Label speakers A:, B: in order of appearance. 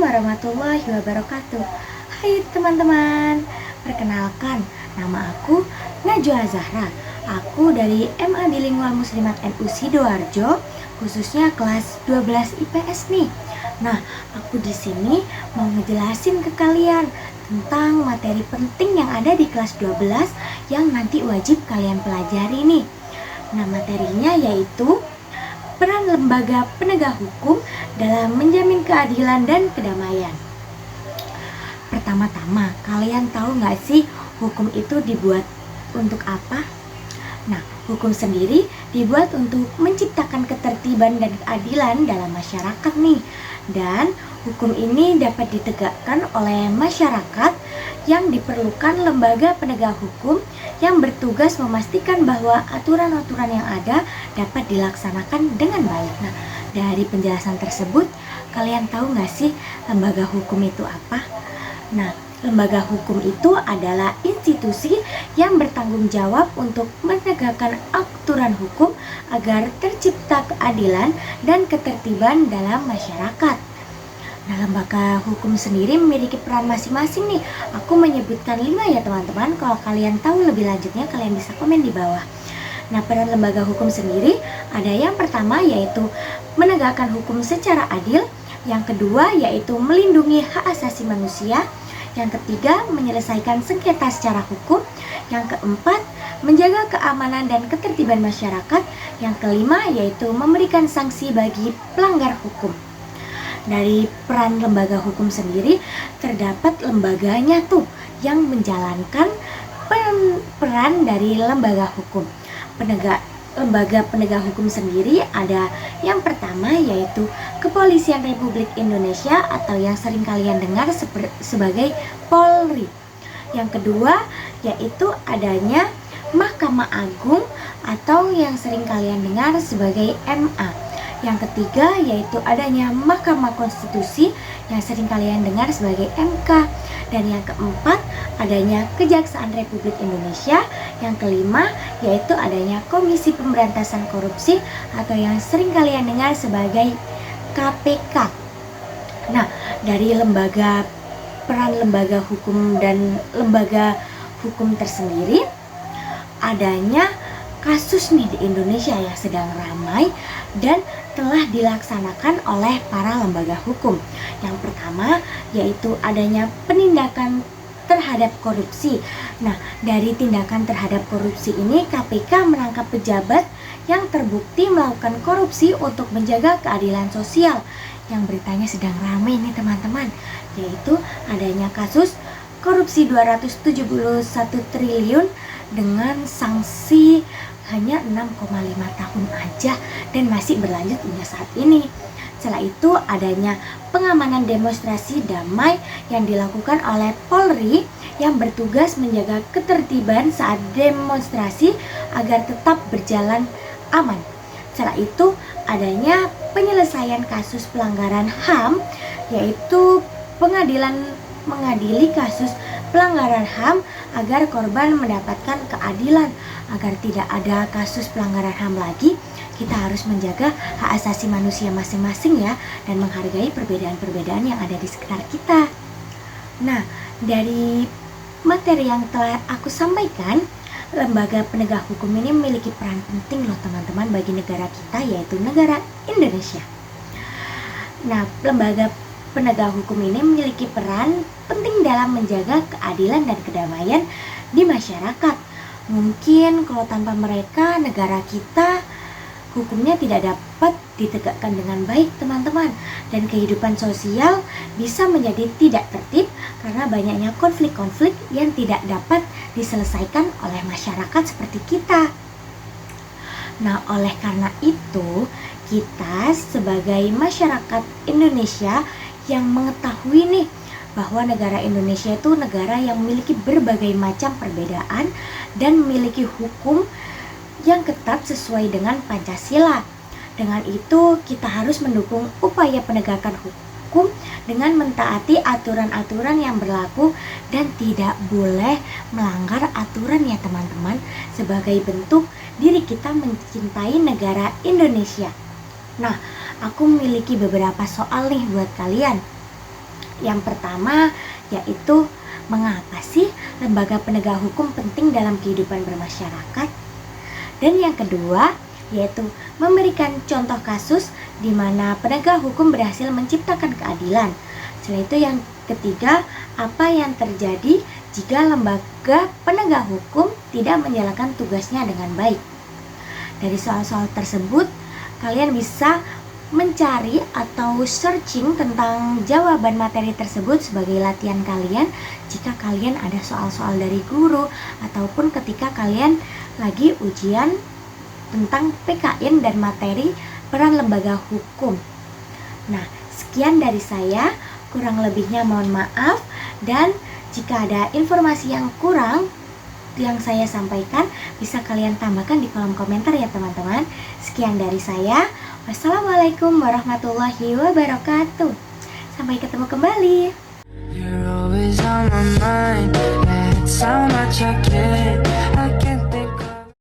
A: warahmatullahi wabarakatuh. Hai teman-teman, perkenalkan, nama aku Najwa Zahra. Aku dari MA Bilingual Muslimat NU Sidoarjo, khususnya kelas 12 IPS nih. Nah, aku di sini mau ngejelasin ke kalian tentang materi penting yang ada di kelas 12 yang nanti wajib kalian pelajari nih. Nah, materinya yaitu peran lembaga penegak hukum dalam menjamin keadilan dan kedamaian. Pertama-tama, kalian tahu nggak sih hukum itu dibuat untuk apa? Nah, hukum sendiri dibuat untuk menciptakan ketertiban dan keadilan dalam masyarakat nih. Dan hukum ini dapat ditegakkan oleh masyarakat yang diperlukan lembaga penegak hukum yang bertugas memastikan bahwa aturan-aturan yang ada dapat dilaksanakan dengan baik. Nah, dari penjelasan tersebut, kalian tahu nggak sih lembaga hukum itu apa? Nah, lembaga hukum itu adalah institusi yang bertanggung jawab untuk menegakkan aturan hukum agar tercipta keadilan dan ketertiban dalam masyarakat. Nah, lembaga hukum sendiri memiliki peran masing-masing nih. Aku menyebutkan 5 ya teman-teman. Kalau kalian tahu lebih lanjutnya, kalian bisa komen di bawah. Nah, peran lembaga hukum sendiri ada yang pertama yaitu menegakkan hukum secara adil. Yang kedua yaitu melindungi hak asasi manusia. Yang ketiga menyelesaikan sengketa secara hukum. Yang keempat menjaga keamanan dan ketertiban masyarakat. Yang kelima yaitu memberikan sanksi bagi pelanggar hukum. Dari peran lembaga hukum sendiri terdapat lembaganya tuh yang menjalankan peran dari lembaga hukum. Lembaga penegak hukum sendiri ada yang pertama yaitu Kepolisian Republik Indonesia atau yang sering kalian dengar sebagai Polri. Yang kedua yaitu adanya Mahkamah Agung atau yang sering kalian dengar sebagai MA. Yang ketiga yaitu adanya Mahkamah Konstitusi yang sering kalian dengar sebagai MK. Dan yang keempat adanya Kejaksaan Republik Indonesia. Yang kelima yaitu adanya Komisi Pemberantasan Korupsi atau yang sering kalian dengar sebagai KPK. Nah, dari peran lembaga hukum dan lembaga hukum tersendiri adanya kasus nih di Indonesia yang sedang ramai dan telah dilaksanakan oleh para lembaga hukum. Yang pertama yaitu adanya penindakan terhadap korupsi. Nah, dari tindakan terhadap korupsi ini KPK menangkap pejabat yang terbukti melakukan korupsi untuk menjaga keadilan sosial. Yang beritanya sedang ramai nih teman-teman, yaitu adanya kasus korupsi 271 triliun dengan sanksi hanya 6,5 tahun aja dan masih berlanjut hingga saat ini. Setelah itu adanya pengamanan demonstrasi damai yang dilakukan oleh Polri yang bertugas menjaga ketertiban saat demonstrasi agar tetap berjalan aman. Setelah itu adanya penyelesaian kasus pelanggaran HAM yaitu pengadilan mengadili kasus pelanggaran HAM agar korban mendapatkan keadilan. Agar tidak ada kasus pelanggaran HAM lagi, kita harus menjaga hak asasi manusia masing-masing ya, dan menghargai perbedaan-perbedaan yang ada di sekitar kita. Nah, dari materi yang telah aku sampaikan, lembaga penegak hukum ini memiliki peran penting loh teman-teman bagi negara kita, yaitu negara Indonesia. Nah, lembaga penegak hukum ini memiliki peran penting dalam menjaga keadilan dan kedamaian di masyarakat. Mungkin kalau tanpa mereka negara kita hukumnya tidak dapat ditegakkan dengan baik teman-teman, dan kehidupan sosial bisa menjadi tidak tertib karena banyaknya konflik-konflik yang tidak dapat diselesaikan oleh masyarakat seperti kita. Nah, oleh karena itu kita sebagai masyarakat Indonesia yang mengetahui nih bahwa negara Indonesia itu negara yang memiliki berbagai macam perbedaan dan memiliki hukum yang ketat sesuai dengan Pancasila. Dengan itu kita harus mendukung upaya penegakan hukum dengan mentaati aturan-aturan yang berlaku dan tidak boleh melanggar aturan ya teman-teman, sebagai bentuk diri kita mencintai negara Indonesia. Nah, aku memiliki beberapa soal nih buat kalian. Yang pertama yaitu mengapa sih lembaga penegak hukum penting dalam kehidupan bermasyarakat? Dan yang kedua yaitu memberikan contoh kasus di mana penegak hukum berhasil menciptakan keadilan. Setelah itu yang ketiga, apa yang terjadi jika lembaga penegak hukum tidak menjalankan tugasnya dengan baik. Dari soal-soal tersebut, kalian bisa mencari atau searching tentang jawaban materi tersebut sebagai latihan kalian jika kalian ada soal-soal dari guru ataupun ketika kalian lagi ujian tentang PKN dan materi peran lembaga hukum. Nah, sekian dari saya, kurang lebihnya mohon maaf, dan jika ada informasi yang kurang yang saya sampaikan bisa kalian tambahkan di kolom komentar ya teman-teman. Sekian dari saya. Wassalamualaikum warahmatullahi wabarakatuh. Sampai ketemu kembali. You're always on my mind. That's how much I care. I can't